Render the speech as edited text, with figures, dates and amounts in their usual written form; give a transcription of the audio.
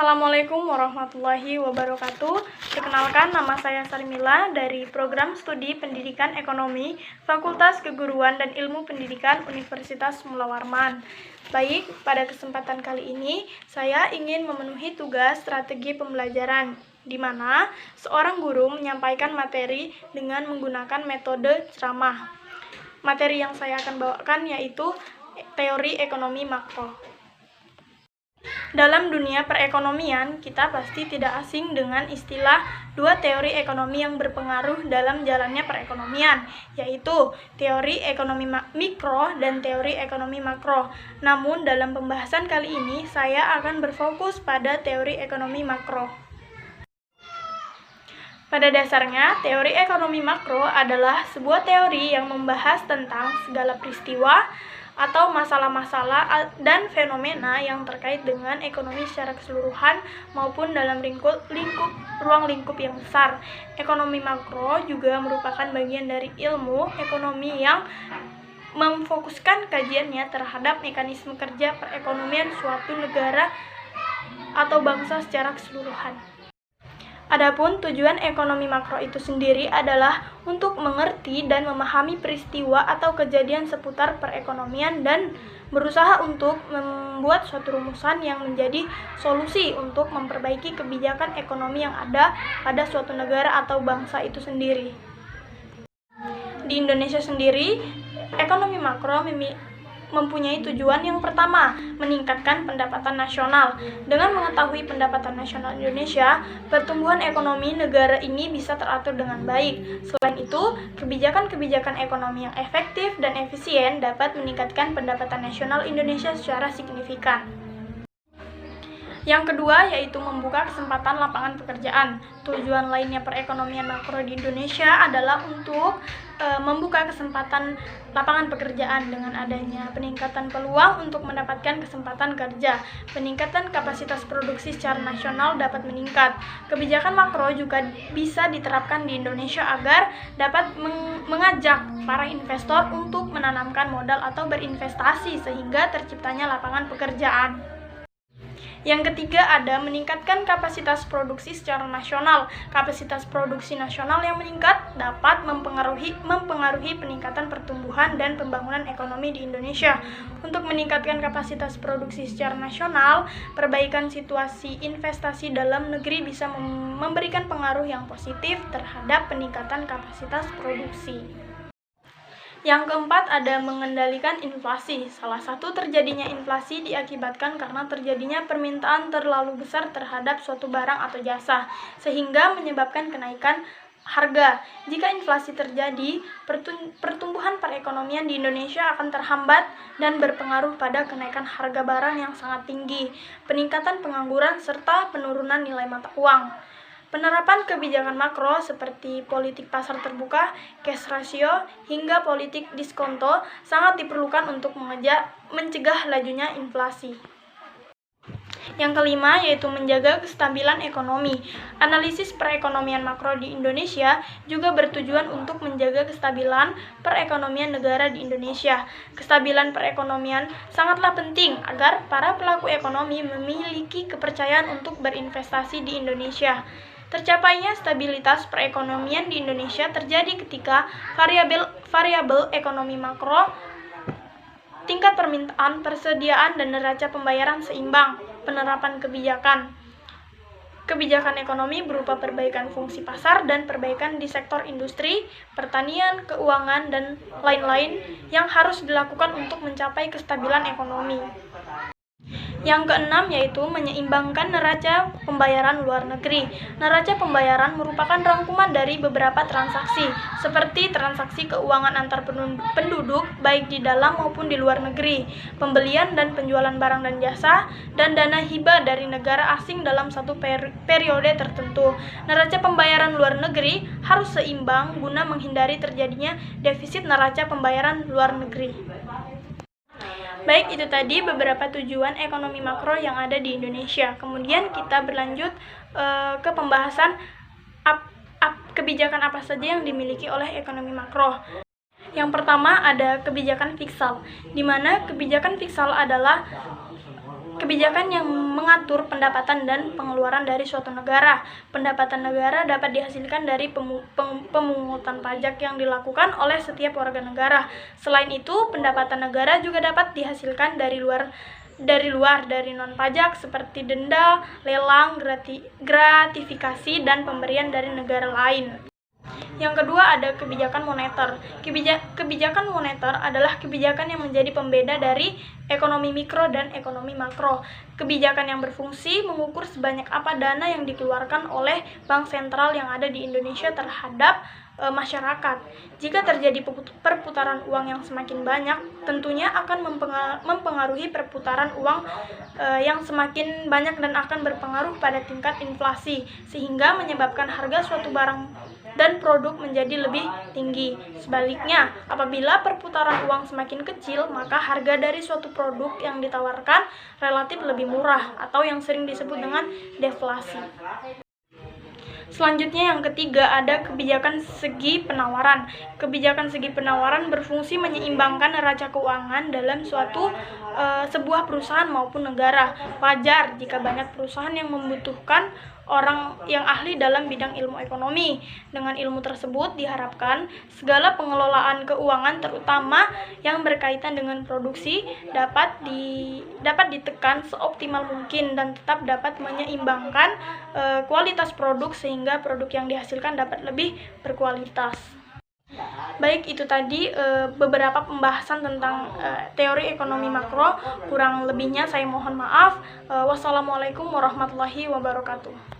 Assalamualaikum warahmatullahi wabarakatuh. Perkenalkan, nama saya Sarmila dari Program Studi Pendidikan Ekonomi Fakultas Keguruan dan Ilmu Pendidikan Universitas Mula Warman. Baik, pada kesempatan kali ini saya ingin memenuhi tugas strategi pembelajaran, di mana seorang guru menyampaikan materi dengan menggunakan metode ceramah. Materi yang saya akan bawakan yaitu teori ekonomi makro. Dalam dunia perekonomian, kita pasti tidak asing dengan istilah dua teori ekonomi yang berpengaruh dalam jalannya perekonomian, yaitu teori ekonomi mikro dan teori ekonomi makro. Namun, dalam pembahasan kali ini, saya akan berfokus pada teori ekonomi makro. Pada dasarnya, teori ekonomi makro adalah sebuah teori yang membahas tentang segala peristiwa atau masalah-masalah dan fenomena yang terkait dengan ekonomi secara keseluruhan maupun dalam ruang lingkup yang besar. Ekonomi makro juga merupakan bagian dari ilmu ekonomi yang memfokuskan kajiannya terhadap mekanisme kerja perekonomian suatu negara atau bangsa secara keseluruhan. Adapun tujuan ekonomi makro itu sendiri adalah untuk mengerti dan memahami peristiwa atau kejadian seputar perekonomian dan berusaha untuk membuat suatu rumusan yang menjadi solusi untuk memperbaiki kebijakan ekonomi yang ada pada suatu negara atau bangsa itu sendiri. Di Indonesia sendiri, ekonomi makro mempunyai tujuan yang pertama, meningkatkan pendapatan nasional. Dengan mengetahui pendapatan nasional Indonesia, pertumbuhan ekonomi negara ini bisa teratur dengan baik. Selain itu, kebijakan-kebijakan ekonomi yang efektif dan efisien dapat meningkatkan pendapatan nasional Indonesia secara signifikan. Yang kedua yaitu membuka kesempatan lapangan pekerjaan. Tujuan lainnya perekonomian makro di Indonesia adalah untuk membuka kesempatan lapangan pekerjaan dengan adanya peningkatan peluang untuk mendapatkan kesempatan kerja. Peningkatan kapasitas produksi secara nasional dapat meningkat. Kebijakan makro juga bisa diterapkan di Indonesia agar dapat mengajak para investor untuk menanamkan modal atau berinvestasi sehingga terciptanya lapangan pekerjaan. Yang ketiga ada meningkatkan kapasitas produksi secara nasional. Kapasitas produksi nasional yang meningkat dapat mempengaruhi peningkatan pertumbuhan dan pembangunan ekonomi di Indonesia. Untuk meningkatkan kapasitas produksi secara nasional, perbaikan situasi investasi dalam negeri bisa memberikan pengaruh yang positif terhadap peningkatan kapasitas produksi. Yang keempat ada mengendalikan inflasi. Salah satu terjadinya inflasi diakibatkan karena terjadinya permintaan terlalu besar terhadap suatu barang atau jasa, sehingga menyebabkan kenaikan harga. Jika inflasi terjadi, pertumbuhan perekonomian di Indonesia akan terhambat dan berpengaruh pada kenaikan harga barang yang sangat tinggi, peningkatan pengangguran, serta penurunan nilai mata uang. Penerapan kebijakan makro seperti politik pasar terbuka, cash ratio, hingga politik diskonto sangat diperlukan untuk mencegah lajunya inflasi. Yang kelima yaitu menjaga kestabilan ekonomi. Analisis perekonomian makro di Indonesia juga bertujuan untuk menjaga kestabilan perekonomian negara di Indonesia. Kestabilan perekonomian sangatlah penting agar para pelaku ekonomi memiliki kepercayaan untuk berinvestasi di Indonesia. Tercapainya stabilitas perekonomian di Indonesia terjadi ketika variabel ekonomi makro, tingkat permintaan, persediaan, dan neraca pembayaran seimbang. Penerapan kebijakan ekonomi berupa perbaikan fungsi pasar dan perbaikan di sektor industri, pertanian, keuangan, dan lain-lain yang harus dilakukan untuk mencapai kestabilan ekonomi. Yang keenam yaitu menyeimbangkan neraca pembayaran luar negeri. Neraca pembayaran merupakan rangkuman dari beberapa transaksi, seperti transaksi keuangan antar penduduk baik di dalam maupun di luar negeri, pembelian dan penjualan barang dan jasa, dan dana hibah dari negara asing dalam satu periode tertentu. Neraca pembayaran luar negeri harus seimbang guna menghindari terjadinya defisit neraca pembayaran luar negeri. Baik, itu tadi beberapa tujuan ekonomi makro yang ada di Indonesia. Kemudian kita berlanjut ke pembahasan kebijakan apa saja yang dimiliki oleh ekonomi makro. Yang pertama ada kebijakan fiskal, di mana kebijakan fiskal adalah Kebijakan yang mengatur pendapatan dan pengeluaran dari suatu negara. Pendapatan negara dapat dihasilkan dari pemungutan pajak yang dilakukan oleh setiap warga negara. Selain itu, pendapatan negara juga dapat dihasilkan dari non pajak seperti denda, lelang, gratifikasi, dan pemberian dari negara lain. Yang kedua ada kebijakan moneter. Kebijakan moneter adalah kebijakan yang menjadi pembeda dari ekonomi mikro dan ekonomi makro. Kebijakan yang berfungsi mengukur sebanyak apa dana yang dikeluarkan oleh bank sentral yang ada di Indonesia terhadap masyarakat. Jika terjadi perputaran uang yang semakin banyak, tentunya akan mempengaruhi perputaran uang yang semakin banyak dan akan berpengaruh pada tingkat inflasi, sehingga menyebabkan harga suatu barang dan produk menjadi lebih tinggi. Sebaliknya, apabila perputaran uang semakin kecil, maka harga dari suatu produk yang ditawarkan relatif lebih murah atau yang sering disebut dengan deflasi. Selanjutnya yang ketiga ada kebijakan segi penawaran. Kebijakan segi penawaran berfungsi menyeimbangkan neraca keuangan dalam sebuah perusahaan maupun negara. Wajar jika banyak perusahaan yang membutuhkan orang yang ahli dalam bidang ilmu ekonomi. Dengan ilmu tersebut diharapkan segala pengelolaan keuangan terutama yang berkaitan dengan produksi dapat ditekan seoptimal mungkin dan tetap dapat menyeimbangkan kualitas produk sehingga produk yang dihasilkan dapat lebih berkualitas. Baik, itu tadi beberapa pembahasan tentang teori ekonomi makro. Kurang lebihnya saya mohon maaf. Wassalamualaikum warahmatullahi wabarakatuh.